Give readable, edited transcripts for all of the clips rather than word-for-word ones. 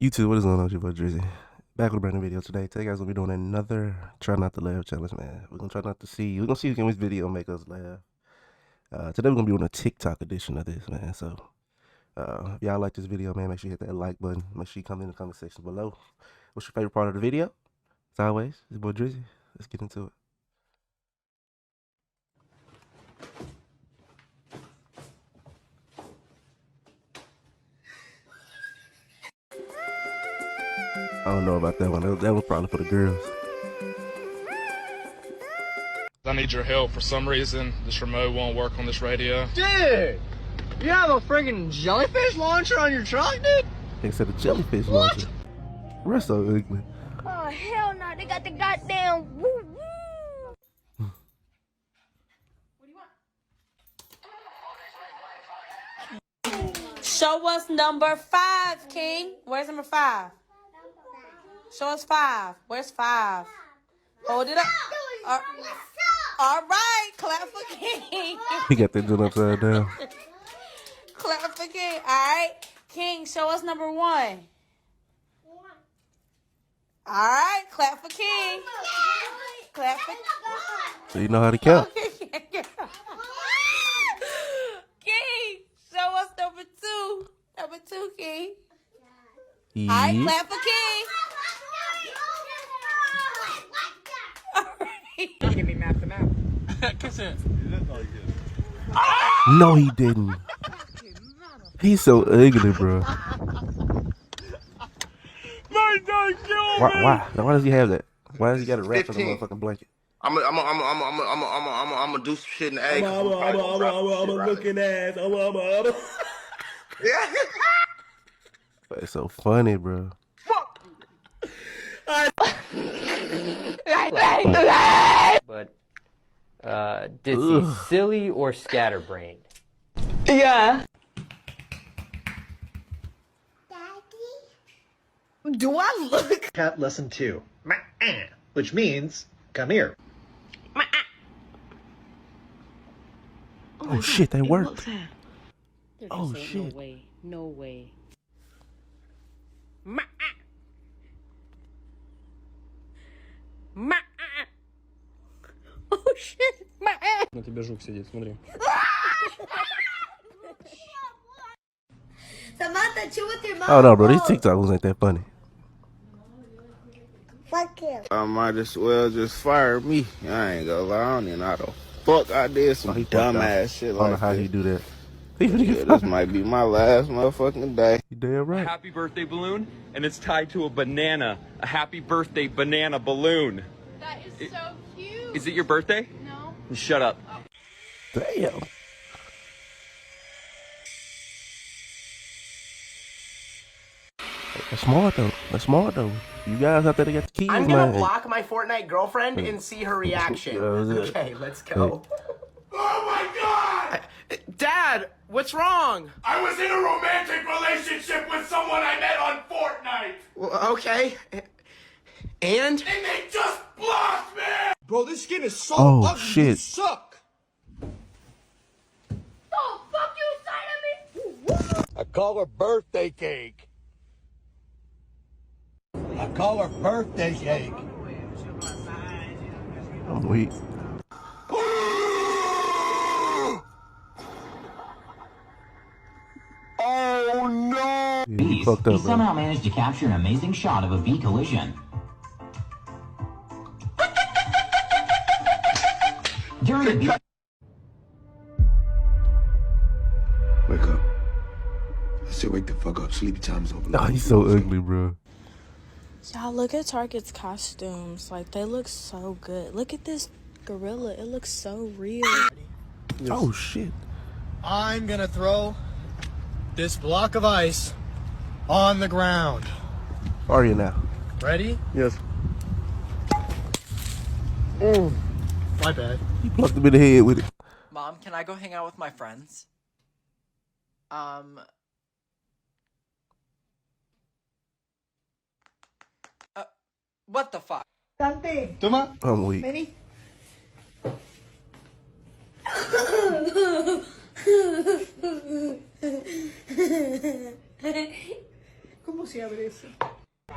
YouTube, what is going on? It's your boy Drizzy. Back with a brand new video today. Today, guys, we'll be doing another Try Not to Laugh challenge, man. We're going to try not to see. We're going to see who can this video make us laugh. Today, we're going to be doing a TikTok edition of this, man. So, if y'all like this video, man, make sure you hit that like button. Make sure you comment in the comment section below. What's your favorite part of the video? As always, it's your boy Drizzy. Let's get into it. I don't know about that one. That was probably for the girls. I need your help. For some reason, this remote won't work on this radio. Dude, you have a friggin' jellyfish launcher on your truck, dude? They said a jellyfish launcher. We're so ugly. Oh, hell no. They got the goddamn woo woo. What do you want? Show us number 5, King. Where's number 5? Show us 5. Where's 5? Hold it up. All right. Clap for King. He got that joint upside down. Clap for King. All right. King, show us number 1. All right. Clap for King. Clap for So you know how to count. King, show us number 2. Number 2, King. All right. Clap for King. Give me map to map. No, he didn't. He's so ugly, bro. Why? Why does he have that? Why does he got it wrapped in a motherfucking blanket? I'm gonna do some shit in the egg. I'm looking ass. Yeah. It's so funny, bro. But Drizzy, silly or scatterbrained? Yeah. Do I look? Cat lesson 2, which means come here. Oh shit, they worked. Oh There's shit. No way. No way. Oh shit. На тебе жук сидит, смотри. Samantha, chew with your mouth. Oh no, bro, these TikToks ain't that funny. Fuck you. I might as well just fire me. I ain't gonna lie, I don't even know how the fuck I did some He fucked up. dumbass shit I don't know like how he this. do that. Yeah, this might be my last motherfucking day. You damn right. Happy birthday balloon, and it's tied to a banana. A happy birthday banana balloon. That is so cute. Is it your birthday? No. Shut up. Damn. That's smart though. That's smart though. You guys out there that got the keys, I'm gonna man. block my Fortnite girlfriend and see her reaction. Okay, let's go. Oh my god! Dad, what's wrong? I was in a romantic relationship with someone I met on Fortnite! Well, okay. And? And they just blocked me! Bro, this skin is so Oh, ugly. shit. You suck. Oh, fuck you, side of me. I call her birthday cake. I call her birthday cake. I'm weak. Oh no! He fucked up, bro. Somehow managed to capture an amazing shot of a V collision. During a V Wake up. I said wake the fuck up. Sleepy time's over. No, he's so ugly, bro. Y'all look at Target's costumes. Like, they look so good. Look at this gorilla. It looks so real. Oh shit. I'm gonna throw this block of ice on the ground. Are you now? Ready? Yes. My bad. He plucked him in the head with it. Mom, can I go hang out with my friends? What the fuck? Toma. I'm weak.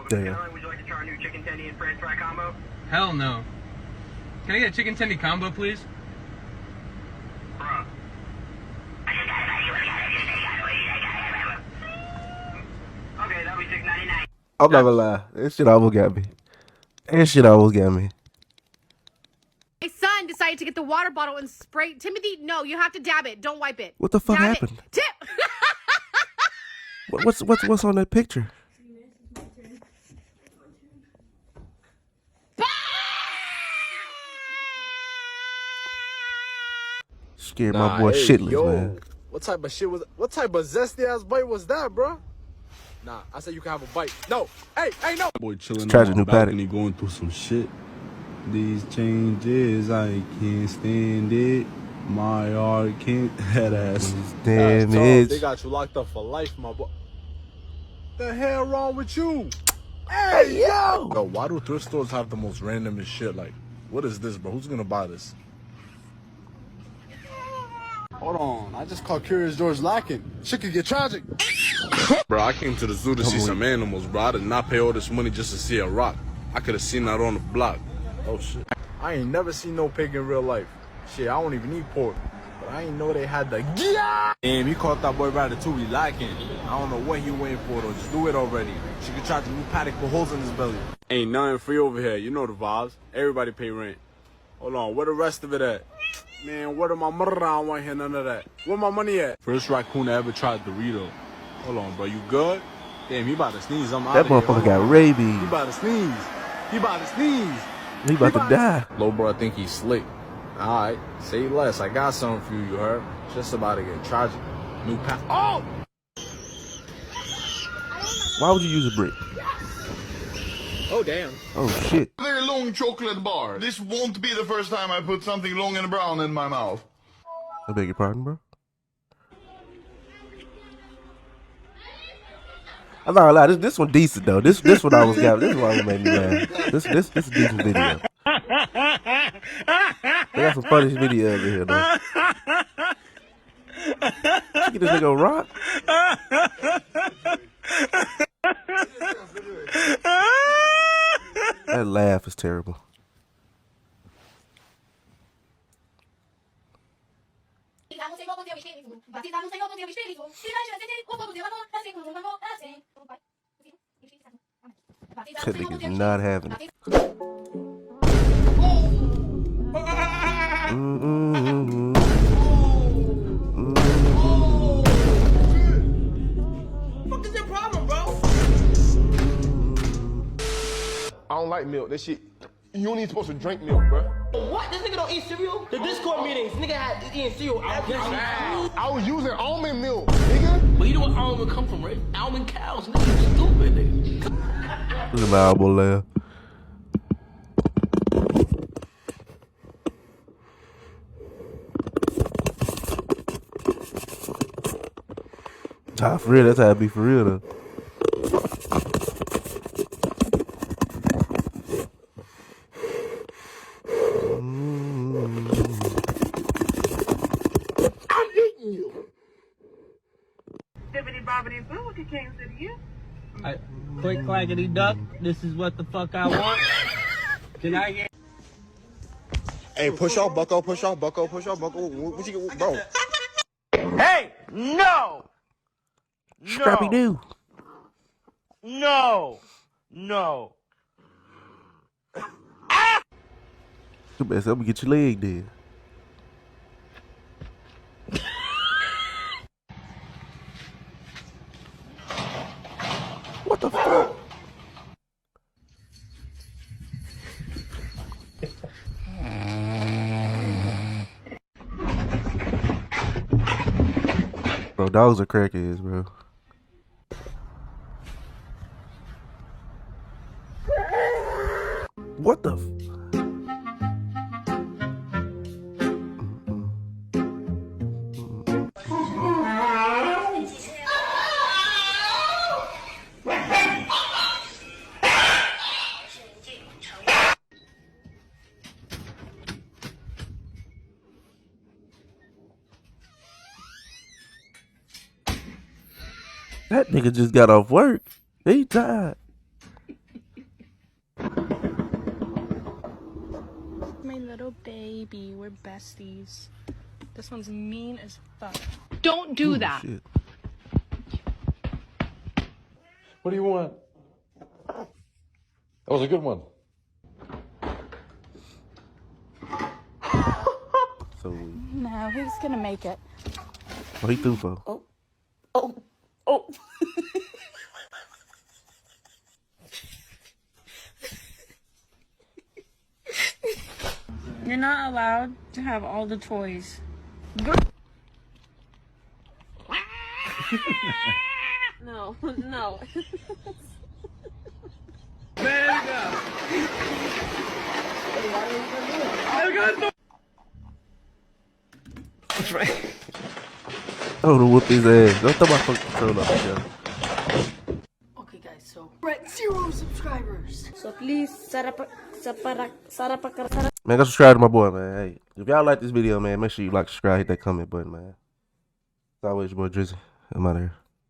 Damn. Would you like to try our new chicken tendy and french fry combo? Hell no. Can I get a chicken tendy combo, please? Bruh. Okay, that'll be $6.99. I'm not gonna lie. This shit almost got me. This shit almost got me. My son decided to get the water bottle and spray. Timothy, no, you have to dab it. Don't wipe it. What the fuck Dab happened? Tip. What's on that picture? Scared my boy shitless, man. What type of shit was? What type of zesty ass bite was that, bro? Nah, I said you can have a bite. No, hey, no. Boy chilling Tragic on new my paddock. balcony going through some shit. These changes, I can't stand it. My heart can't head ass. Damn They it. got you locked up for life, my boy. The hell wrong with you? Hey, yo! Yo, why do thrift stores have the most randomest shit? Like, what is this, bro? Who's gonna buy this? Hold on, I just called Curious George lacking. Shit could get tragic. Bro, I came to the zoo to see some animals, bro. I did not pay all this money just to see a rock. I could have seen that on the block. Oh shit. I ain't never seen no pig in real life. Shit, I don't even eat pork. But I ain't know they had the Damn, he caught that boy Ratatouille lacking. I don't know what he waiting for though. Just do it already. She could try to new paddock with holes in his belly. Ain't nothing free over here. You know the vibes. Everybody pay rent. Hold on, where the rest of it at? Man, where my mother? I don't want to hear none of that. Where my money at? First raccoon I ever tried Dorito. Hold on, bro. You good? Damn, he about to sneeze. I'm out That of here. motherfucker got rabies. He about to sneeze. He about to sneeze. He about to die. Low bro, I think he's slick. Alright, say less. I got something for you, you heard? Just about to get tragic. New path. Oh! Why would you use a brick? Oh, damn. Oh shit. Very long chocolate bar. This won't be the first time I put something long and brown in my mouth. I beg your pardon, bro. I'm not gonna lie, this one decent though. This one I was got. This one made me laugh. This a decent video. They got some funny videos in here though. Look at this nigga rock. That laugh is terrible. That nigga's not having it. What is your problem, bro? I don't like milk. That shit, you only supposed to drink milk, bro. What? This nigga don't eat cereal? The Discord meetings, nigga had eating cereal every I was using almond milk, nigga. But you know what almond come from, right? Almond cows, nigga. You stupid, nigga. Look at my elbow laugh. Ah, for real, that's how it be for real though. I'm eating you. Quick clackety duck. This is what the fuck I want. Can I get? Hey, push off, bucko, push off, bucko, push off, bucko. What you get, bro? Hey, no. Scrappy Doo. No. No. You better help me get your leg there. What the fuck? Bro, dogs are crackheads, bro. What the That nigga just got off work. He died. My little baby, we're besties. This one's mean as fuck. Don't do Ooh, that. Shit. What do you want? That was a good one. So weak. No, he's gonna make it. What he threw for? Oh. Oh. Oh. You're not allowed to have all the toys. No, no. Oh, to whoop his ass. Don't throw my fucking controller off, yo. Okay, guys, so we're at 0 subscribers. So please, Man, go subscribe to my boy, man. Hey, if y'all like this video, man, make sure you like, subscribe, hit that comment button, man. It's always your boy Drizzy. I'm out of here.